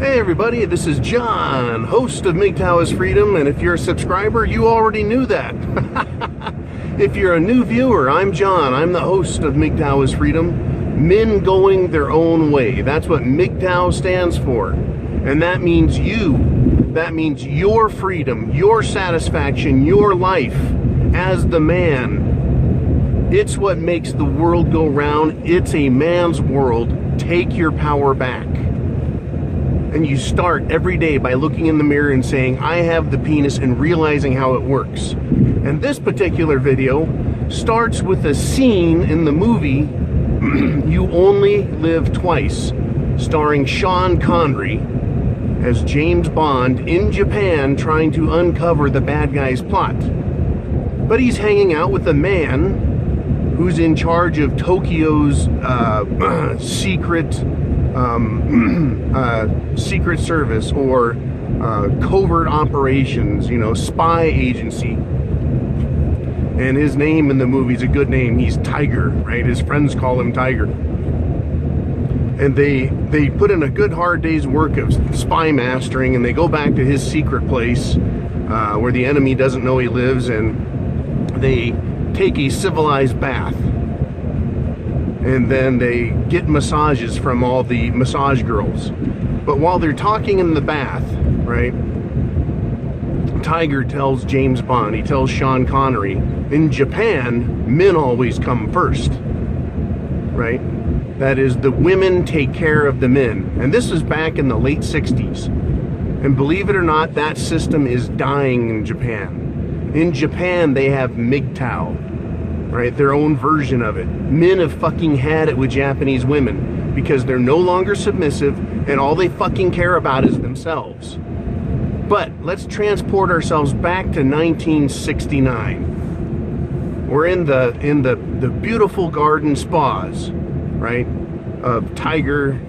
Hey everybody, this is John, host of Mgtow is Freedom, and if you're a subscriber, you already knew that. If you're a new viewer, I'm John. I'm the host of Mgtow is Freedom. Men going their own way. That's what Mgtow stands for. And that means you. That means your freedom, your satisfaction, your life as the man. It's what makes the world go round. It's a man's world. Take your power back. And you start every day by looking in the mirror and saying, I have the penis, and realizing how it works. And this particular video starts with a scene in the movie You Only Live Twice, starring Sean Connery as James Bond in Japan trying to uncover the bad guy's plot. But he's hanging out with a man who's in charge of Tokyo's secret service or covert operations, spy agency. And his name in the movie's a good name. He's Tiger, right? His friends call him Tiger. And they put in a good hard day's work of spy mastering, and they go back to his secret place where the enemy doesn't know he lives, and they take a civilized bath. And then they get massages from all the massage girls. But while they're talking in the bath, right, Tiger tells James Bond, he tells Sean Connery, in Japan, men always come first, right? That is, the women take care of the men. And this was back in the late 60s. And believe it or not, that system is dying in Japan. In Japan, they have Mgtow. Right, their own version of it. Men have fucking had it with Japanese women because they're no longer submissive and all they fucking care about is themselves. But let's transport ourselves back to 1969. We're in the beautiful garden spas, right, of Tiger,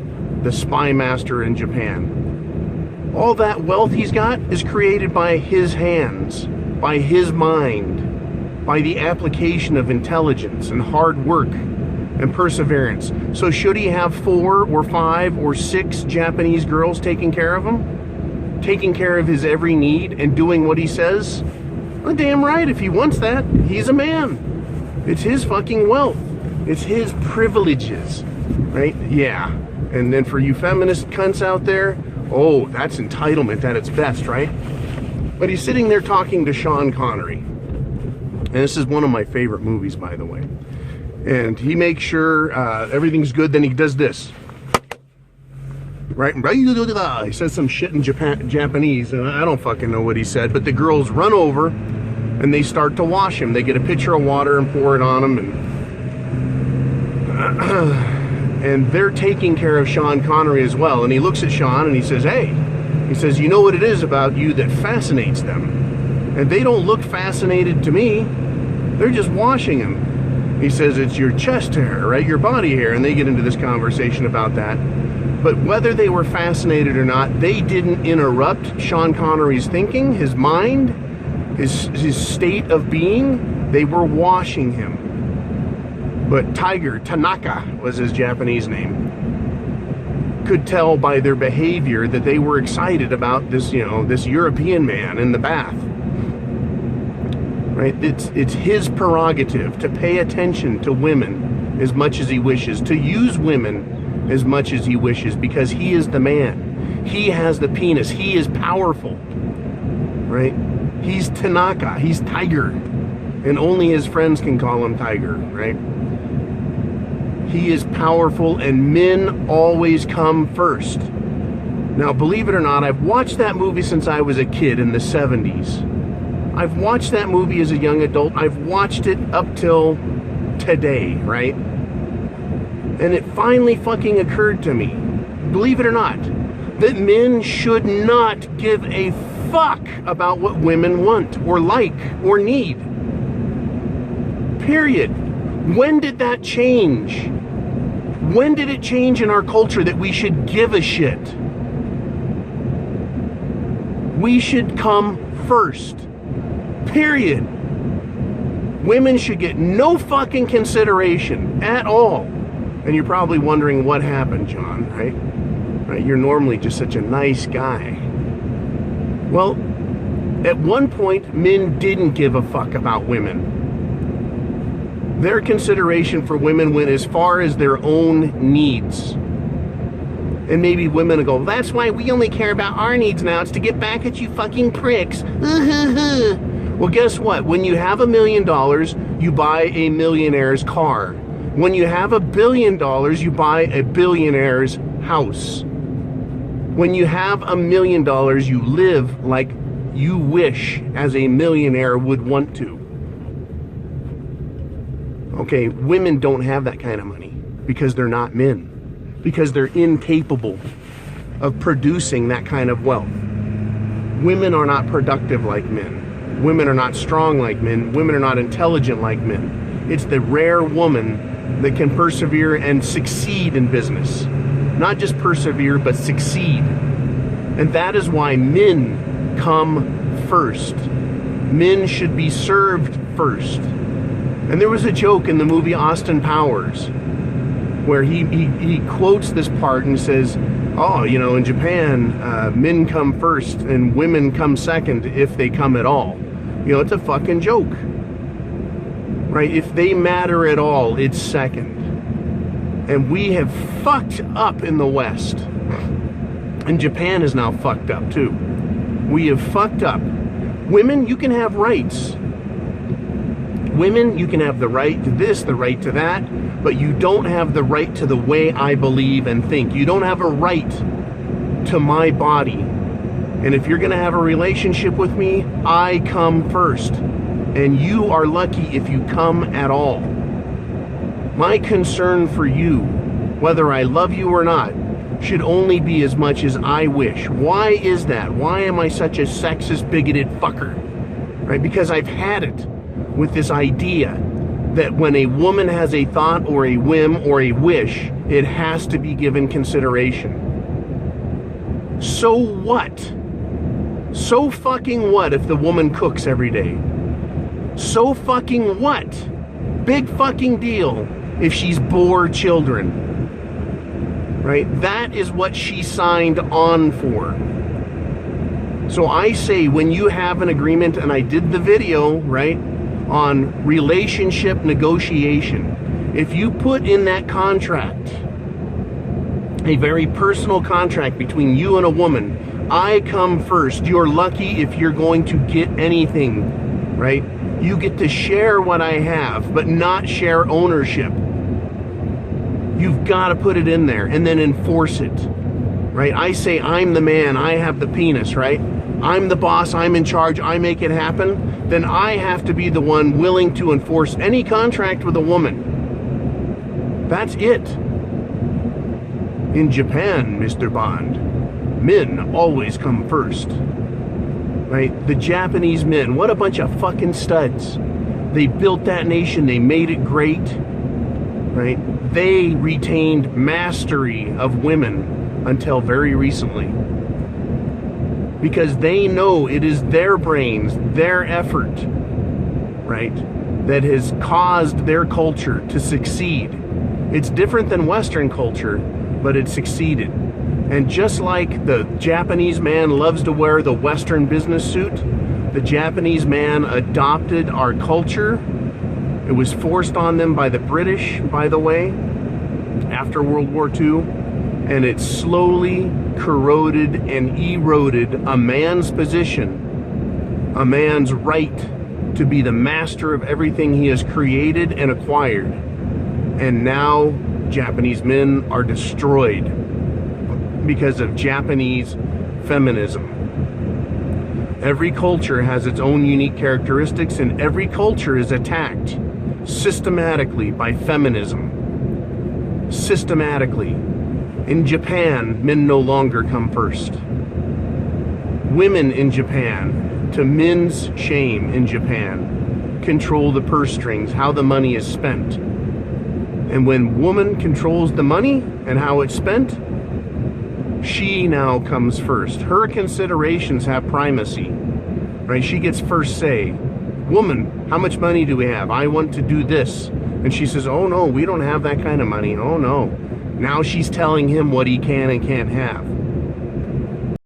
the spy master in Japan. All that wealth he's got is created by his hands, by his mind, by the application of intelligence and hard work and perseverance. So should he have 4 or 5 or 6 Japanese girls taking care of him? Taking care of his every need and doing what he says? Well, damn right, if he wants that, he's a man. It's his fucking wealth. It's his privileges, right? Yeah. And then for you feminist cunts out there, oh, that's entitlement at its best, right? But he's sitting there talking to Sean Connery. And this is one of my favorite movies, by the way. And he makes sure everything's good, then he does this. Right? He says some shit in Japanese, and I don't fucking know what he said, but the girls run over, and they start to wash him. They get a pitcher of water and pour it on him, and they're taking care of Sean Connery as well. And he looks at Sean, and he says, hey, he says, you know what it is about you that fascinates them? And they don't look fascinated to me. They're just washing him. He says, it's your chest hair, right? Your body hair. And they get into this conversation about that. But whether they were fascinated or not, they didn't interrupt Sean Connery's thinking, his mind, his state of being. They were washing him. But Tiger, Tanaka was his Japanese name, could tell by their behavior that they were excited about this, this European man in the bath. Right? It's his prerogative to pay attention to women as much as he wishes, to use women as much as he wishes, because he is the man. He has the penis. He is powerful. Right? He's Tanaka. He's Tiger. And only his friends can call him Tiger. Right? He is powerful, and men always come first. Now, believe it or not, I've watched that movie since I was a kid in the 70s. I've watched that movie as a young adult. I've watched it up till today, right? And it finally fucking occurred to me, believe it or not, that men should not give a fuck about what women want or like or need. Period. When did that change? When did it change in our culture that we should give a shit? We should come first. Period. Women should get no fucking consideration at all. And you're probably wondering what happened, John, right? Right? You're normally just such a nice guy. Well, at one point, men didn't give a fuck about women. Their consideration for women went as far as their own needs. And maybe women will go, that's why we only care about our needs now. It's to get back at you fucking pricks. Well, guess what? When you have $1 million, you buy a millionaire's car. When you have $1 billion, you buy a billionaire's house. When you have $1 million, you live like you wish as a millionaire would want to. Okay, women don't have that kind of money because they're not men. Because they're incapable of producing that kind of wealth. Women are not productive like men. Women are not strong like men. Women are not intelligent like men. It's the rare woman that can persevere and succeed in business. Not just persevere, but succeed. And that is why men come first. Men should be served first. And there was a joke in the movie Austin Powers where he quotes this part and says, oh, you know, in Japan, men come first and women come second if they come at all. You know, it's a fucking joke. Right? If they matter at all, it's second. And we have fucked up in the West. And Japan is now fucked up too. We have fucked up. Women, you can have rights. Women, you can have the right to this, the right to that, but you don't have the right to the way I believe and think. You don't have a right to my body. And if you're going to have a relationship with me, I come first. And you are lucky if you come at all. My concern for you, whether I love you or not, should only be as much as I wish. Why is that? Why am I such a sexist, bigoted fucker? Right? Because I've had it with this idea that when a woman has a thought or a whim or a wish, it has to be given consideration. So what? So fucking what if the woman cooks every day? So fucking what? Big fucking deal if she's bore children. Right? That is what she signed on for. So I say, when you have an agreement, and I did the video, right, on relationship negotiation, if you put in that contract, a very personal contract between you and a woman, I come first, you're lucky if you're going to get anything, right? You get to share what I have, but not share ownership. You've got to put it in there and then enforce it, right? I say I'm the man, I have the penis, right? I'm the boss, I'm in charge, I make it happen. Then I have to be the one willing to enforce any contract with a woman. That's it. In Japan, Mr. Bond, men always come first. Right? The Japanese men, what a bunch of fucking studs. They built that nation, they made it great. Right? They retained mastery of women until very recently. Because they know it is their brains, their effort, right, that has caused their culture to succeed. It's different than Western culture, but it succeeded. And just like the Japanese man loves to wear the Western business suit, the Japanese man adopted our culture. It was forced on them by the British, by the way, after World War II. And it slowly corroded and eroded a man's position, a man's right to be the master of everything he has created and acquired. And now Japanese men are destroyed because of Japanese feminism. Every culture has its own unique characteristics, and every culture is attacked systematically by feminism. Systematically. In Japan, men no longer come first. Women in Japan, to men's shame in Japan, control the purse strings, how the money is spent. And when woman controls the money and how it's spent, she now comes first. Her considerations have primacy, right? She gets first say. Woman, how much money do we have? I want to do this. And she says, oh no, we don't have that kind of money. Oh no. Now she's telling him what he can and can't have.